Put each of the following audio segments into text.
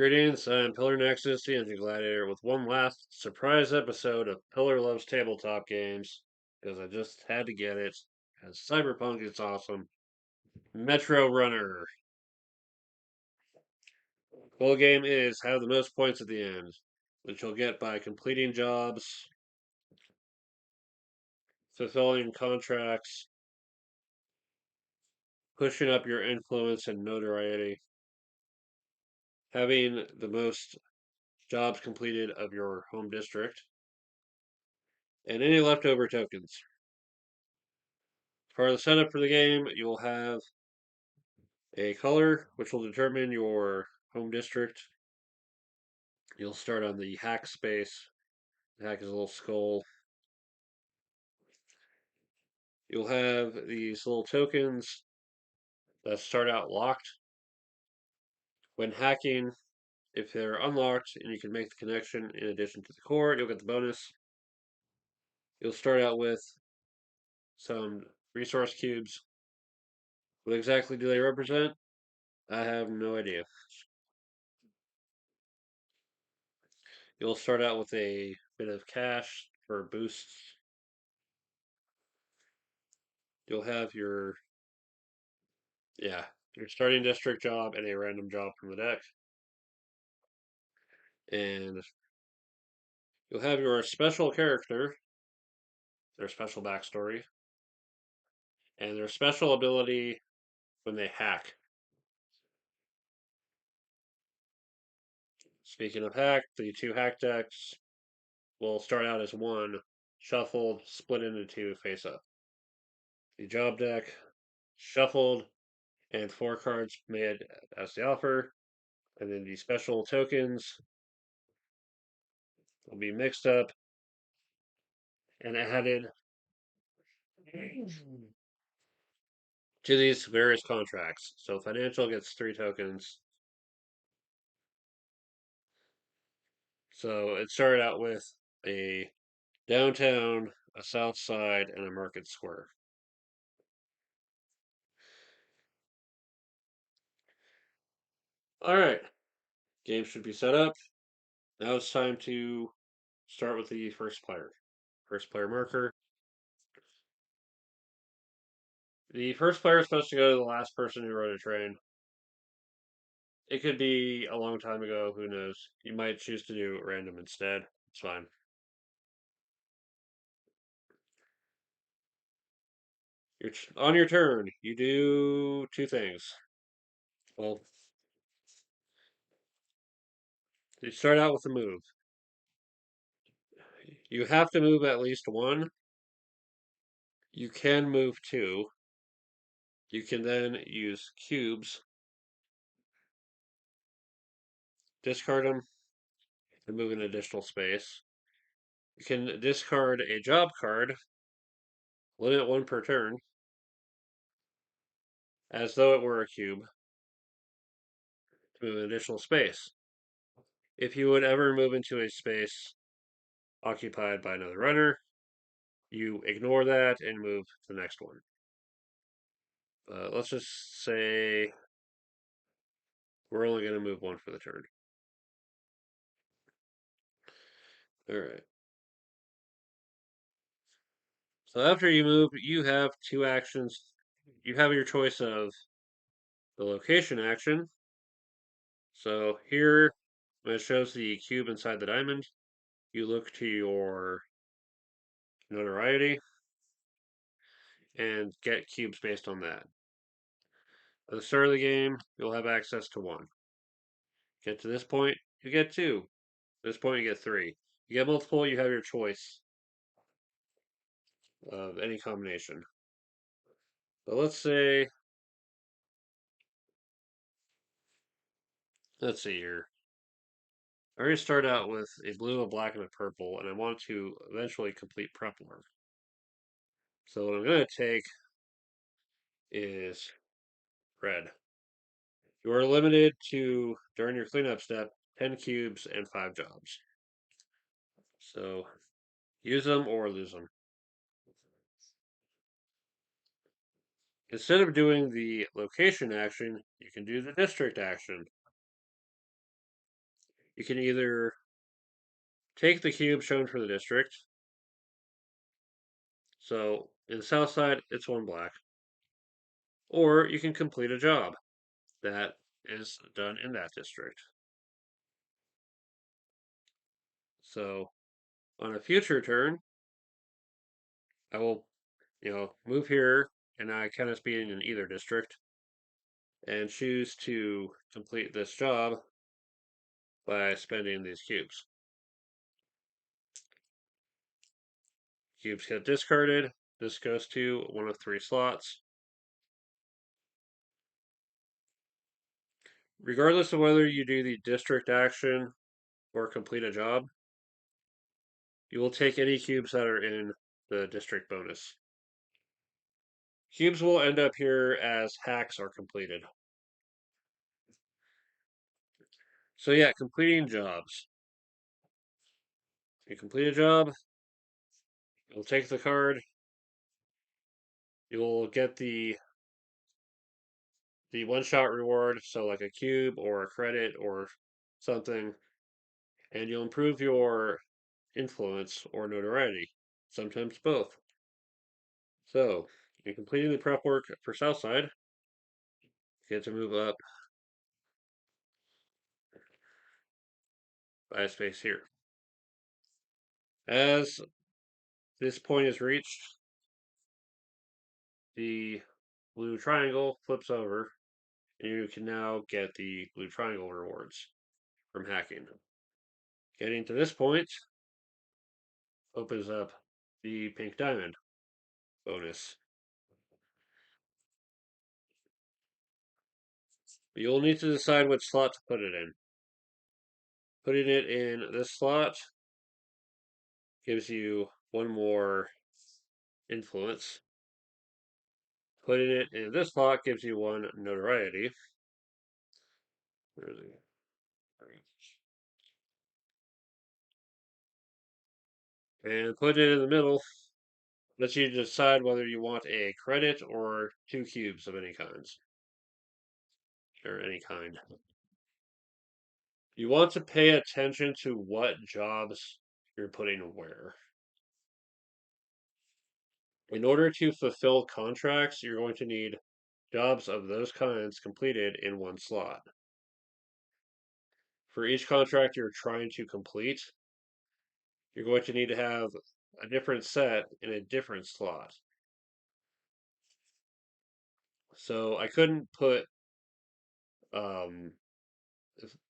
Greetings, I'm Pillar Nexus, the Engine Gladiator, with one last surprise episode of Pillar Loves Tabletop Games, because I just had to get it, because Cyberpunk is awesome. Metrorunner. Full game is have the most points at the end, which you'll get by completing jobs, fulfilling contracts, pushing up your influence and notoriety, having the most jobs completed of your home district, and any leftover tokens. For the setup for the game, you'll have a color, which will determine your home district. You'll start on the hack space. The hack is a little skull. You'll have these little tokens that start out locked. When hacking, if they're unlocked and you can make the connection in addition to the core, you'll get the bonus. You'll start out with some resource cubes. What exactly do they represent? I have no idea. You'll start out with a bit of cash for boosts. You'll have your starting district job and a random job from the deck. And you'll have your special character, their special backstory, and their special ability when they hack. Speaking of hack, the two hack decks will start out as one, shuffled, split into two face up. The job deck, shuffled, and four cards made as the offer. And then the special tokens will be mixed up and added to these various contracts. So financial gets three tokens. So it started out with a downtown, a south side, and a market square. All right, game should be set up. Now it's time to start with the first player. First player marker. The first player is supposed to go to the last person who rode a train. It could be a long time ago, who knows? You might choose to do random instead. It's fine. On your turn, you do two things. Well, you start out with a move. You have to move at least one. You can move two. You can then use cubes, discard them, and move an additional space. You can discard a job card, limit one per turn, as though it were a cube, to move an additional space. If you would ever move into a space occupied by another runner, you ignore that and move to the next one. Let's just say we're only going to move one for the turn. All right. So after you move, you have two actions. You have your choice of the location action. So here, when it shows the cube inside the diamond, you look to your notoriety and get cubes based on that. At the start of the game, you'll have access to one. Get to this point, you get two. At this point, you get three. You get multiple, you have your choice of any combination. But let's see here. I already start out with a blue, a black, and a purple, and I want to eventually complete prep work. So what I'm going to take is red. You are limited to, during your cleanup step, 10 cubes and 5 jobs. So use them or lose them. Instead of doing the location action, you can do the district action. You can either take the cube shown for the district. So in the south side, it's one black. Or you can complete a job that is done in that district. So on a future turn, I will, move here and I cannot be in either district and choose to complete this job by spending these cubes. Cubes get discarded. This goes to one of 3 slots. Regardless of whether you do the district action or complete a job, you will take any cubes that are in the district bonus. Cubes will end up here as hacks are completed. So yeah, completing jobs. You complete a job, you'll take the card, you'll get the one-shot reward, so like a cube or a credit or something, and you'll improve your influence or notoriety, sometimes both. So, you're completing the prep work for Southside. You get to move up by a space here. As this point is reached, the blue triangle flips over, and you can now get the blue triangle rewards from hacking. Getting to this point opens up the pink diamond bonus. But you'll need to decide which slot to put it in. Putting it in this slot gives you one more influence. Putting it in this slot gives you one notoriety. Where is he? And putting it in the middle lets you decide whether you want a credit or 2 cubes of any kinds. Or any kind. You want to pay attention to what jobs you're putting where. In order to fulfill contracts, you're going to need jobs of those kinds completed in one slot. For each contract you're trying to complete, you're going to need to have a different set in a different slot. So I couldn't put, um,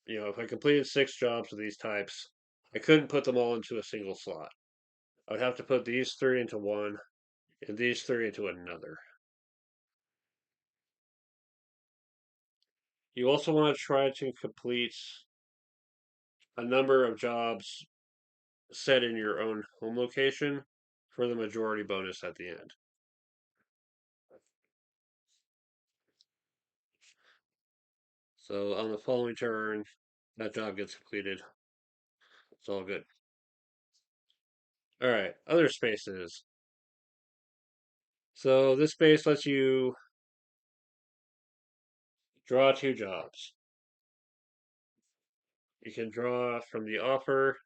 if I completed 6 jobs of these types, I couldn't put them all into a single slot. I would have to put these 3 into one and these 3 into another. You also want to try to complete a number of jobs set in your own home location for the majority bonus at the end. So on the following turn, that job gets completed. It's all good. All right, other spaces. So this space lets you draw 2 jobs. You can draw from the offer.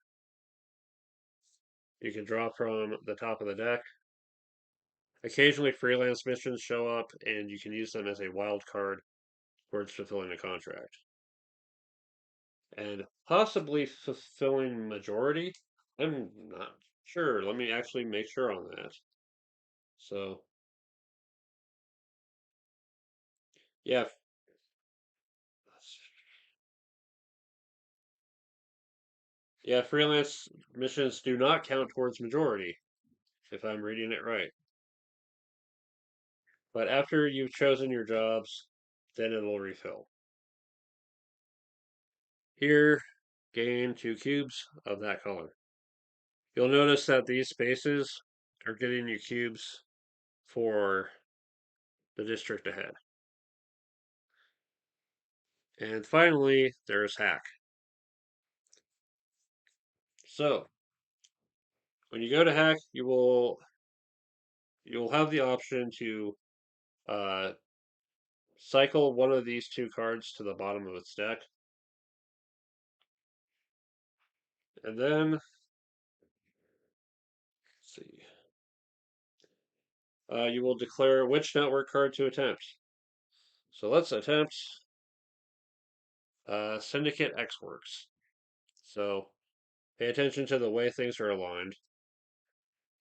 You can draw from the top of the deck. Occasionally, freelance missions show up, and you can use them as a wild card towards fulfilling a contract. And possibly fulfilling majority. I'm not sure. Let me actually make sure on that. So, yeah, yeah, freelance missions do not count towards majority, if I'm reading it right. But after you've chosen your jobs, then it'll refill. Here, gain 2 cubes of that color. You'll notice that these spaces are getting you cubes for the district ahead. And finally, there's hack. So, when you go to hack, you'll have the option to uh, cycle one of these 2 cards to the bottom of its deck. And then, let's see, you will declare which network card to attempt. So let's attempt Syndicate X Works. So pay attention to the way things are aligned.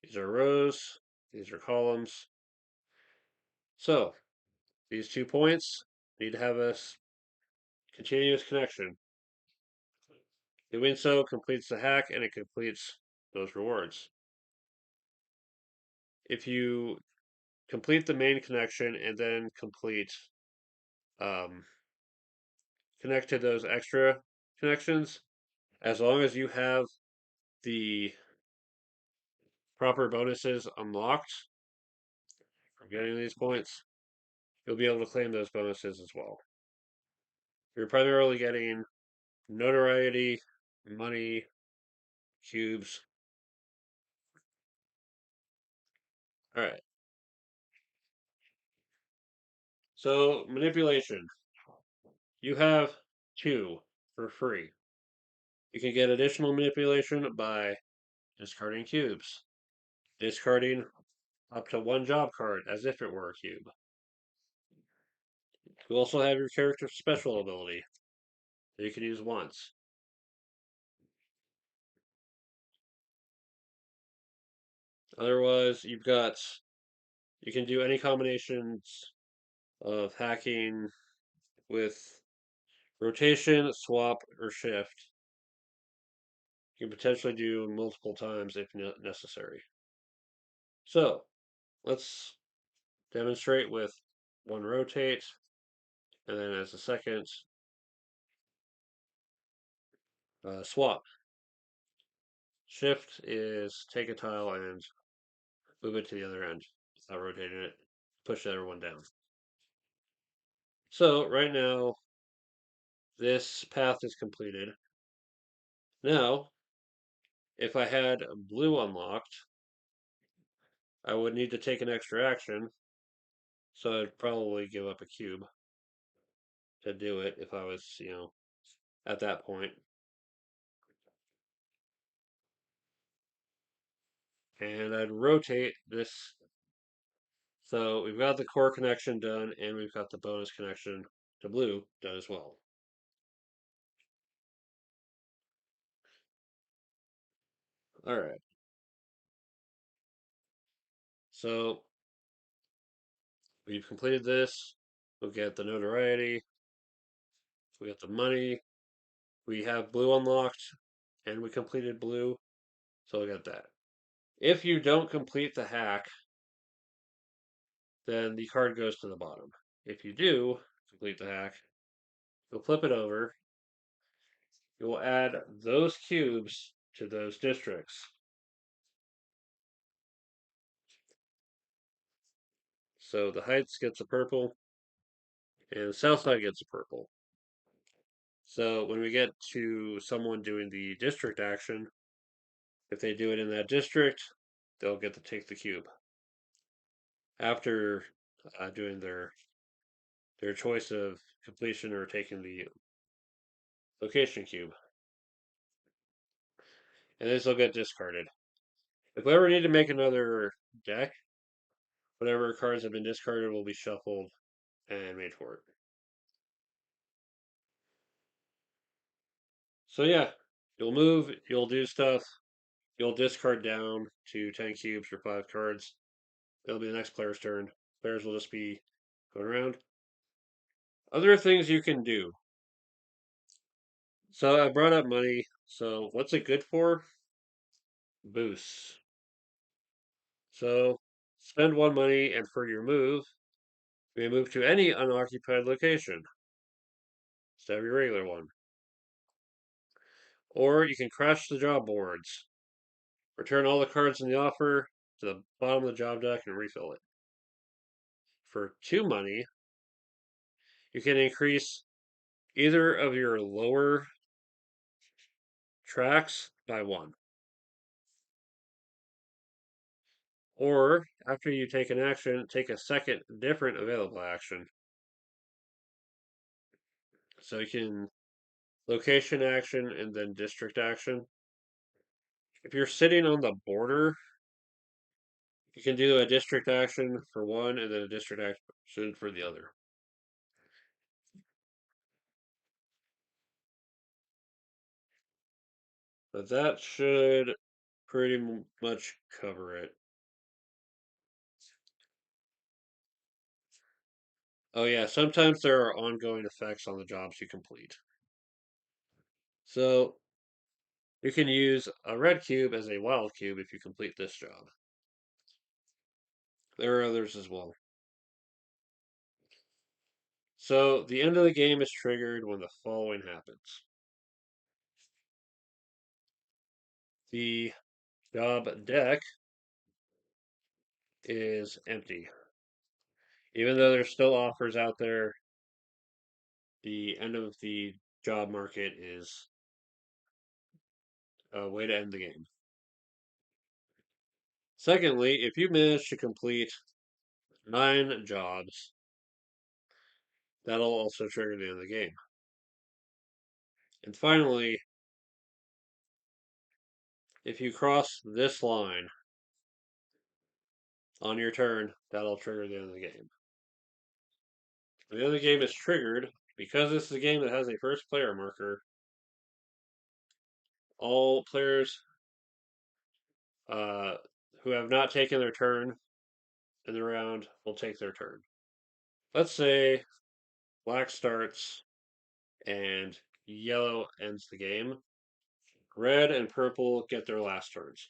These are rows, these are columns. So these 2 points need to have a continuous connection. Doing so completes the hack and it completes those rewards. If you complete the main connection and then um, connect to those extra connections, as long as you have the proper bonuses unlocked from getting these points, you'll be able to claim those bonuses as well. You're primarily getting notoriety, money, cubes. All right. So manipulation. You have 2 for free. You can get additional manipulation by discarding cubes, discarding up to 1 job card as if it were a cube. You also have your character's special ability that you can use once. Otherwise, you can do any combinations of hacking with rotation, swap, or shift. You can potentially do multiple times if necessary. So, let's demonstrate with 1 rotate, and then as a second swap. Shift is take a tile and move it to the other end without rotating it. Push the other one down. So right now, this path is completed. Now, if I had blue unlocked, I would need to take an extra action. So I'd probably give up a cube to do it if I was, at that point. And I'd rotate this. So we've got the core connection done, and we've got the bonus connection to blue done as well. All right. So we've completed this. We'll get the notoriety. We got the money. We have blue unlocked, and we completed blue. So I got that. If you don't complete the hack, then the card goes to the bottom. If you do complete the hack, you'll flip it over. You'll add those cubes to those districts. So the Heights gets a purple, and Southside gets a purple. So when we get to someone doing the district action, if they do it in that district, they'll get to take the cube after doing their choice of completion or taking the location cube. And this will get discarded. If we ever need to make another deck, whatever cards have been discarded will be shuffled and made for it. So yeah, you'll move, you'll do stuff, you'll discard down to 10 cubes for 5 cards. It'll be the next player's turn. Players will just be going around. Other things you can do. So I brought up money. So what's it good for? Boosts. So spend 1 money, and for your move, you may move to any unoccupied location instead of your regular one. Or you can crash the job boards. Return all the cards in the offer to the bottom of the job deck and refill it. For 2 money, you can increase either of your lower tracks by 1. Or, after you take an action, take a second different available action. So you can location action and then district action. If you're sitting on the border, you can do a district action for one and then a district action for the other. But that should pretty much cover it. Oh yeah, sometimes there are ongoing effects on the jobs you complete. So you can use a red cube as a wild cube if you complete this job. There are others as well. So the end of the game is triggered when the following happens. The job deck is empty. Even though there's still offers out there, the end of the job market is a way to end the game. Secondly, if you manage to complete 9 jobs, that'll also trigger the end of the game. And finally, if you cross this line on your turn, that'll trigger the end of the game. The end of the game is triggered because this is a game that has a first player marker. All players uh, who have not taken their turn in the round will take their turn. Let's say black starts and yellow ends the game. Red and purple get their last turns.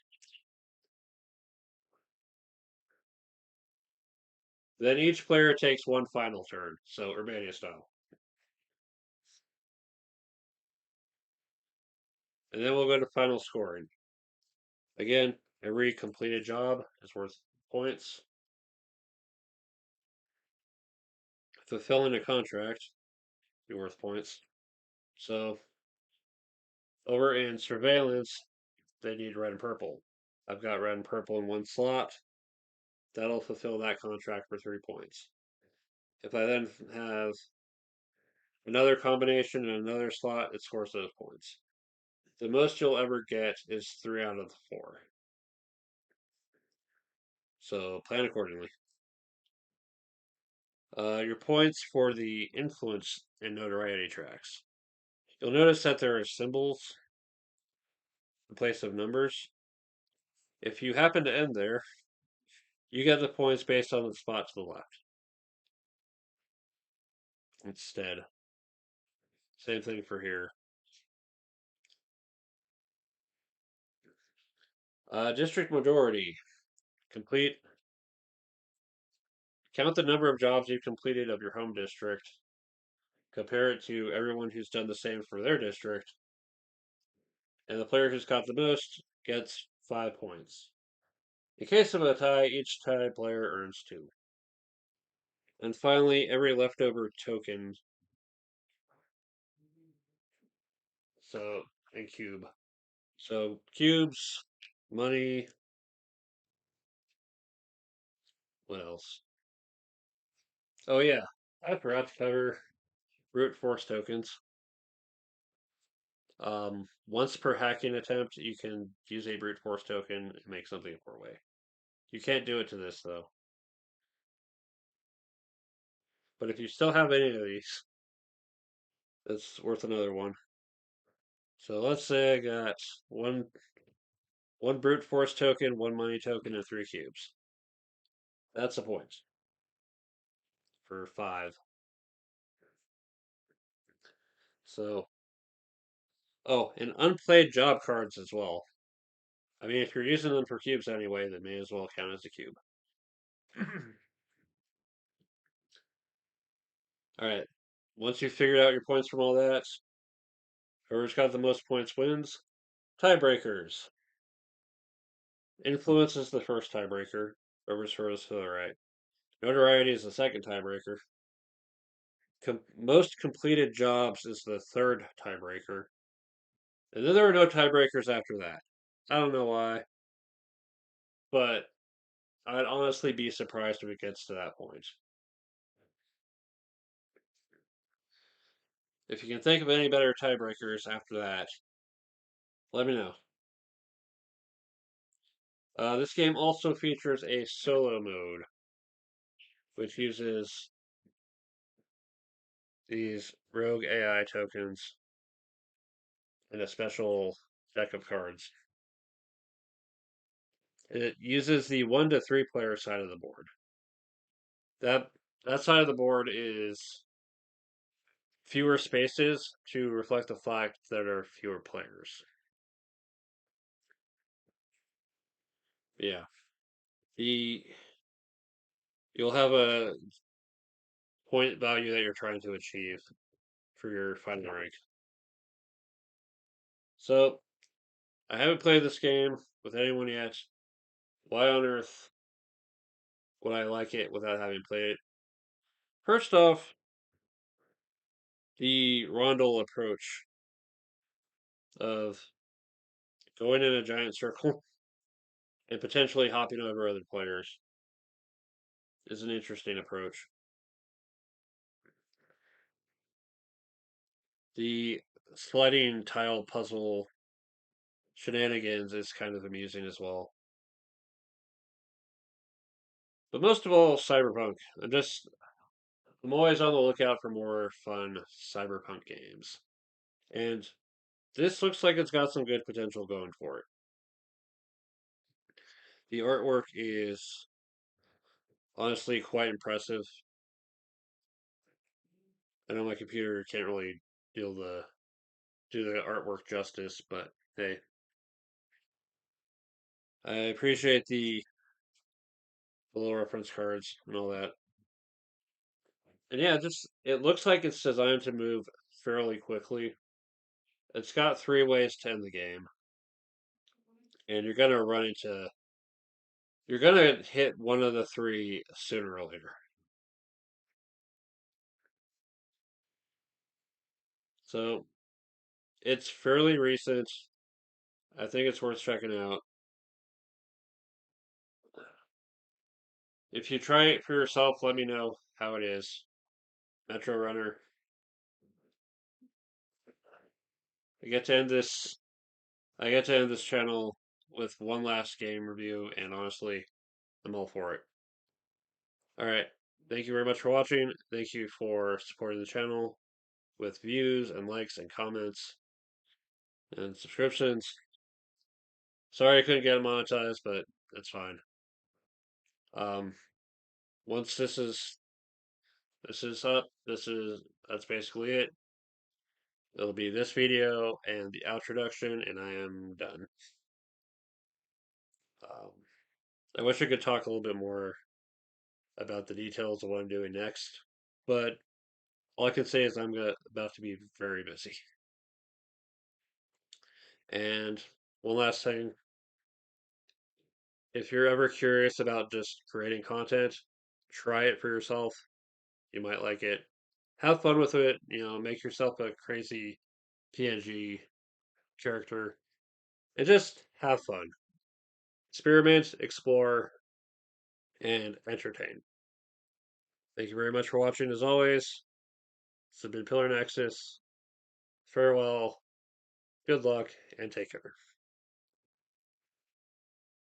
Then each player takes one final turn, so Urbania style. And then we'll go to final scoring. Again, every completed job is worth points. Fulfilling a contract is worth points. So over in surveillance, they need red and purple. I've got red and purple in one slot. That'll fulfill that contract for 3 points. If I then have another combination in another slot, it scores those points. The most you'll ever get is 3 out of the 4. So plan accordingly. Your points for the influence and notoriety tracks. You'll notice that there are symbols in place of numbers. If you happen to end there, you get the points based on the spot to the left instead. Same thing for here. District majority. Complete. Count the number of jobs you've completed of your home district. Compare it to everyone who's done the same for their district. And the player who's got the most gets 5 points. In case of a tie, each tie player earns 2. And finally, every leftover token. So, and cube. So, cubes, money, what else? Oh, yeah, I forgot to cover brute force tokens. Once per hacking attempt, you can use a brute force token and make something a 4-way. You can't do it to this, though. But if you still have any of these, it's worth another one. So let's say I got one brute force token, one money token, and 3 cubes. That's a point for 5. So, oh, and unplayed job cards as well. I mean, if you're using them for cubes anyway, they may as well count as a cube. All right. Once you've figured out your points from all that, whoever's got the most points wins. Tiebreakers. Influence is the first tiebreaker. Whoever's furthest to the right. Notoriety is the second tiebreaker. Most completed jobs is the third tiebreaker. And then there are no tiebreakers after that. I don't know why, but I'd honestly be surprised if it gets to that point. If you can think of any better tiebreakers after that, let me know. This game also features a solo mode, which uses these rogue AI tokens and a special deck of cards. It uses the 1 to 3 player side of the board. That that side of the board is fewer spaces to reflect the fact that there are fewer players. Yeah. The You'll have a point value that you're trying to achieve for your final rank. So I haven't played this game with anyone yet. Why on earth would I like it without having played it? First off, the rondel approach of going in a giant circle and potentially hopping over other players is an interesting approach. The sliding tile puzzle shenanigans is kind of amusing as well. But most of all, cyberpunk. I'm always on the lookout for more fun cyberpunk games. And this looks like it's got some good potential going for it. The artwork is honestly quite impressive. I know my computer can't really do the artwork justice, but hey, I appreciate the little reference cards and all that. And yeah, just it looks like it's designed to move fairly quickly. It's got 3 ways to end the game, and you're gonna hit one of the three sooner or later. So it's fairly recent. I think it's worth checking out. If you try it for yourself, let me know how it is. Metrorunner. I get to end this. I get to end this channel with one last game review, and honestly, I'm all for it. All right. Thank you very much for watching. Thank you for supporting the channel with views and likes and comments and subscriptions. Sorry I couldn't get it monetized, but that's fine. Um, once this is up, that's basically it. It'll be this video and the introduction, and I am done. Um, I wish I could talk a little bit more about the details of what I'm doing next, but all I can say is about to be very busy. And one last thing, if you're ever curious about just creating content, try it for yourself. You might like it. Have fun with it. Make yourself a crazy PNG character and just have fun. Experiment, explore, and entertain. Thank you very much for watching as always. This has been Pillar Nexus. Farewell, good luck, and take care.